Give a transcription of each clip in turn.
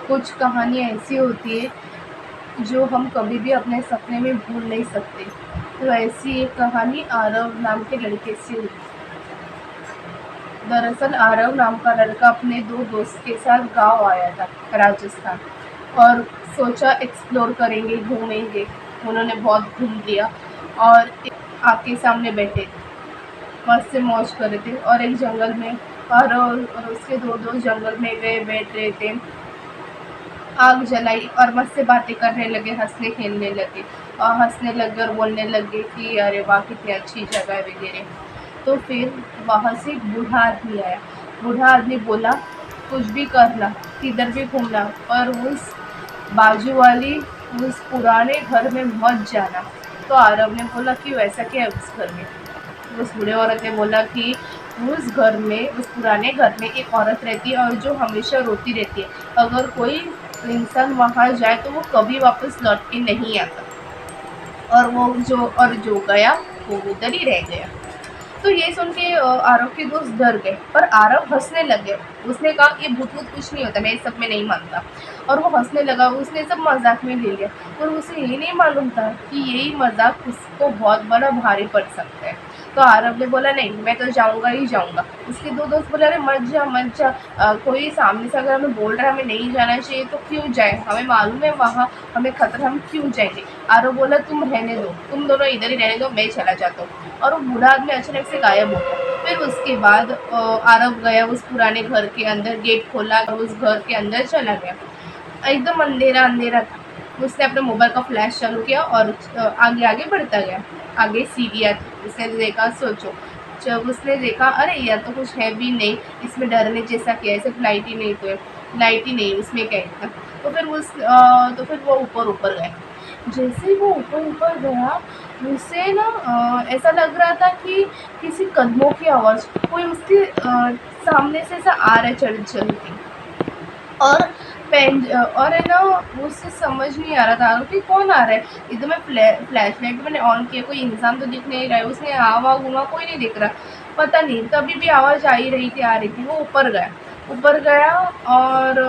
कुछ कहानियाँ ऐसी होती है जो हम कभी भी अपने सपने में भूल नहीं सकते। तो ऐसी एक कहानी आरव नाम के लड़के से हुई। दरअसल आरव नाम का लड़का अपने 2 दोस्त के साथ गाँव आया था, राजस्थान, और सोचा एक्सप्लोर करेंगे, घूमेंगे। उन्होंने बहुत घूम लिया और आग के सामने बैठे, मस्त से मौज कर रहे थे। और एक जंगल में आरव और उसके 2 दोस्त जंगल में गए, बैठ रहे थे, आग जलाई और मस्त से बातें करने लगे, हँसने खेलने लगे और हँसने लगे और बोलने लगे कि अरे वाह कितनी अच्छी जगह है वगैरह। तो फिर वहाँ से एक बूढ़ा आदमी आया। बूढ़ा आदमी बोला, कुछ भी करना, किधर भी घूमना, पर उस बाजू वाली उस पुराने घर में मत जाना। तो आरव ने बोला कि वैसा क्या है उस घर में? उस बूढ़े औरत ने बोला कि उस घर में, उस पुराने घर में एक औरत रहती है और जो हमेशा रोती रहती है। अगर कोई इंसान वहाँ जाए तो वो कभी वापस लौट के नहीं आता, और जो गया वो उधर ही रह गया। तो ये सुन के आरव के दोस्त डर गए, पर आरव हंसने लग गया। उसने कहा ये भूत वूत कुछ नहीं होता, मैं इस सब में नहीं मानता। और वो हंसने लगा, उसने सब मजाक में ले लिया। पर उसे ये नहीं मालूम था कि यही मजाक उसको बहुत बड़ा भारी पड़ सकता है। तो आरव ने बोला नहीं, मैं तो जाऊंगा ही जाऊंगा। उसके 2 दोस्त बोले अरे मत जा मत जा, कोई सामने से अगर हमें बोल रहा है हमें नहीं जाना चाहिए तो क्यों जाए, हमें मालूम है वहाँ हमें खतरा, हम क्यों जाएंगे। आरव बोला तुम रहने दो, तुम दोनों इधर ही रहने दो, मैं चला जाता हूँ। और वो बूढ़ा आदमी अचानक से गायब हो गया। फिर उसके बाद आरव गया उस पुराने घर के अंदर, गेट खोला और उस घर के अंदर चला गया। एकदम अंधेरा अंधेरा था। उसने अपने मोबाइल का फ्लैश चालू किया और आगे आगे बढ़ता गया। आगे सीढ़ियाँ थी। उसने देखा, सोचो, जब उसने देखा अरे यार तो कुछ है भी नहीं, इसमें डरने जैसा क्या है, सिर्फ लाइट ही नहीं, तो लाइट ही नहीं, उसमें क्या है। तो फिर वो ऊपर ऊपर गया। जैसे ही वो ऊपर ऊपर गया, उसे ना ऐसा लग रहा था कि किसी कदमों की आवाज़, कोई उसके सामने से ऐसा आ रहा है चल चल के। और और है ना, मुझसे समझ नहीं आ रहा था कि कौन आ रहा है। एकदम मैं फ्लैश लाइट मैंने ऑन किया, कोई इंसान तो दिख नहीं रहा है, उसने आवा घूमा, कोई नहीं दिख रहा। पता नहीं तभी भी आवाज़ आ ही रही थी, आ रही थी। वो ऊपर गया और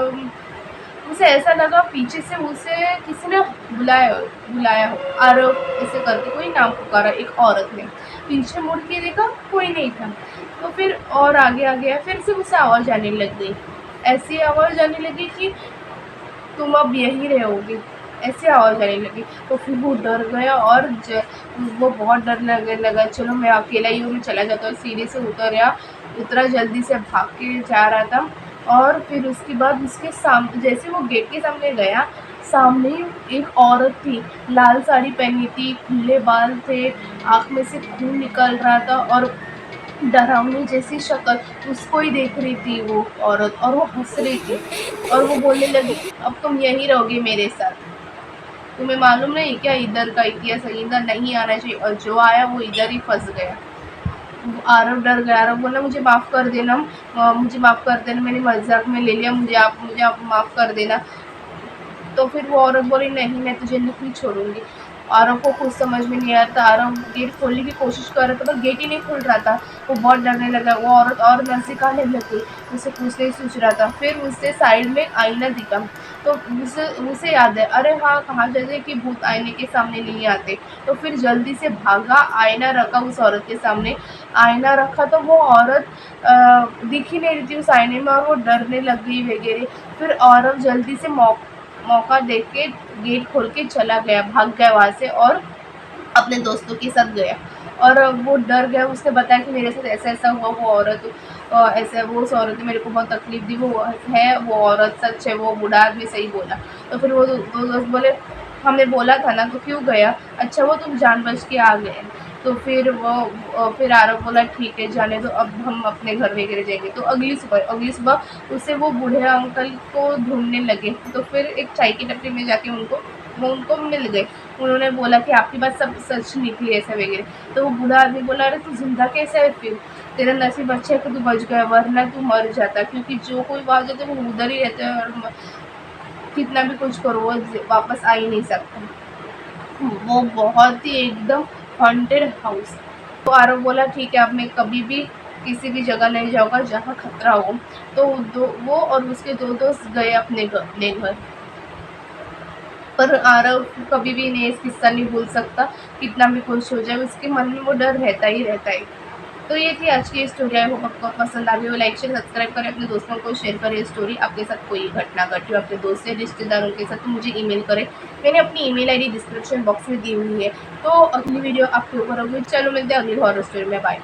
उसे ऐसा लगा पीछे से उसे किसी ने बुलाया हो, आरव ऐसे करके कोई नाम पुकारा एक औरत ने। पीछे मुड़ के देखा, कोई नहीं था। तो फिर और आगे आ गया, फिर से उसे आवाज़ आने लग गई। ऐसी आवाज़ आने लगी कि तुम अब यहीं रहोगे, ऐसी आवाज़ आने लगी। तो फिर वो डर गया और वो बहुत डर लगने लगा। चलो मैं अकेला ही हूँ, मैं चला जाता हूँ। सीढ़ी से उतरा, जल्दी से भाग के जा रहा था। और फिर उसके बाद उसके सामने, जैसे वो गेट के सामने गया, सामने एक औरत थी, लाल साड़ी पहनी थी, खुले बाल थे, आँख में से खून निकल रहा था और डरावनी जैसी शक्ल, उसको ही देख रही थी वो औरत, और वो हंस रही थी। और वो बोलने लगी, अब तुम यहीं रहोगे मेरे साथ, तुम्हें मालूम नहीं क्या इधर का इतिहास, इधर नहीं आना चाहिए। और जो आया वो इधर ही फंस गया। आरव डर गया। आरव बोला मुझे माफ़ कर देना, मुझे माफ़ कर देना, मैंने मजाक में ले लिया, मुझे आप माफ़ कर देना। तो फिर वो औरत बोली नहीं, मैं तुझे नहीं छोड़ूंगी। आरव को कुछ समझ में नहीं आया था। आरव गेट खोलने की कोशिश कर रहा था पर गेट ही नहीं खुल रहा था। वो बहुत डरने लगा। वो औरत और नज़दीक आने लग गई, उसे कुछ नहीं सूझ रहा था। फिर उससे साइड में एक आईना दिखा। तो उसे उसे याद है, अरे हाँ, कहा जाता है कि भूत आईने के सामने नहीं आते। तो फिर जल्दी से भागा, आईना रखा उस औरत के सामने। आईना रखा तो वो औरत दिख ही नहीं रही थी उस आईने में, और वो डरने लग गई वगैरह। फिर औरत जल्दी से मौका देख के गेट खोल के चला गया, भाग गया वहाँ से और अपने दोस्तों के साथ गया। और वो डर गया, उसने बताया कि मेरे साथ ऐसा ऐसा हुआ, वो औरत ऐसा, वो उस औरत ने मेरे को बहुत तकलीफ दी, वो औरत सच है, वो बूढ़ा आदमी सही बोला। तो फिर वो दो दोस्त बोले हमने बोला था ना, तो क्यों गया, अच्छा वो तुम जानबूझ के आ गए। तो फिर आरव बोला ठीक है जाने दो, अब हम अपने घर वगैरह जाएंगे। तो अगली सुबह उसे वो बूढ़े अंकल को ढूंढने लगे। तो फिर एक चाय की टपरी में जाके वो उनको मिल गए। उन्होंने बोला कि आपकी बात सब सच निकली ऐसा वगैरह। तो वो बूढ़ा आदमी बोला अरे तू जिंदा कैसे है, फिर तेरा नसीब अच्छा है कि तू बच गया, वरना तू मर जाता, क्योंकि जो कोई वहाँ जाते हैं वो उधर ही रहते हैं और कितना भी कुछ करो वो वापस आ ही नहीं सकता। वो बहुत ही एकदम हॉन्टेड हाउस। तो आरव बोला ठीक है, अब मैं कभी भी किसी भी जगह नहीं जाऊँगा जहाँ खतरा हो। तो वो और उसके 2 दोस्त गए अपने घर, पर आरव कभी भी इन्हें किस्सा नहीं भूल सकता, कितना भी खुश हो जाए उसके मन में वो डर रहता ही रहता है। तो ये थी आज की स्टोरी। आई होप आपको पसंद आ गई हो। लाइक शेयर सब्सक्राइब करें, अपने दोस्तों को शेयर करें। स्टोरी आपके साथ कोई घटना घटी हो अपने दोस्त या रिश्तेदारों के साथ तो मुझे ईमेल करें। मैंने अपनी ईमेल आईडी डिस्क्रिप्शन बॉक्स में दी हुई है। तो अगली वीडियो आपके ऊपर होगी। चलो मिलते हैं अगली हॉरर स्टोरी में। बाय।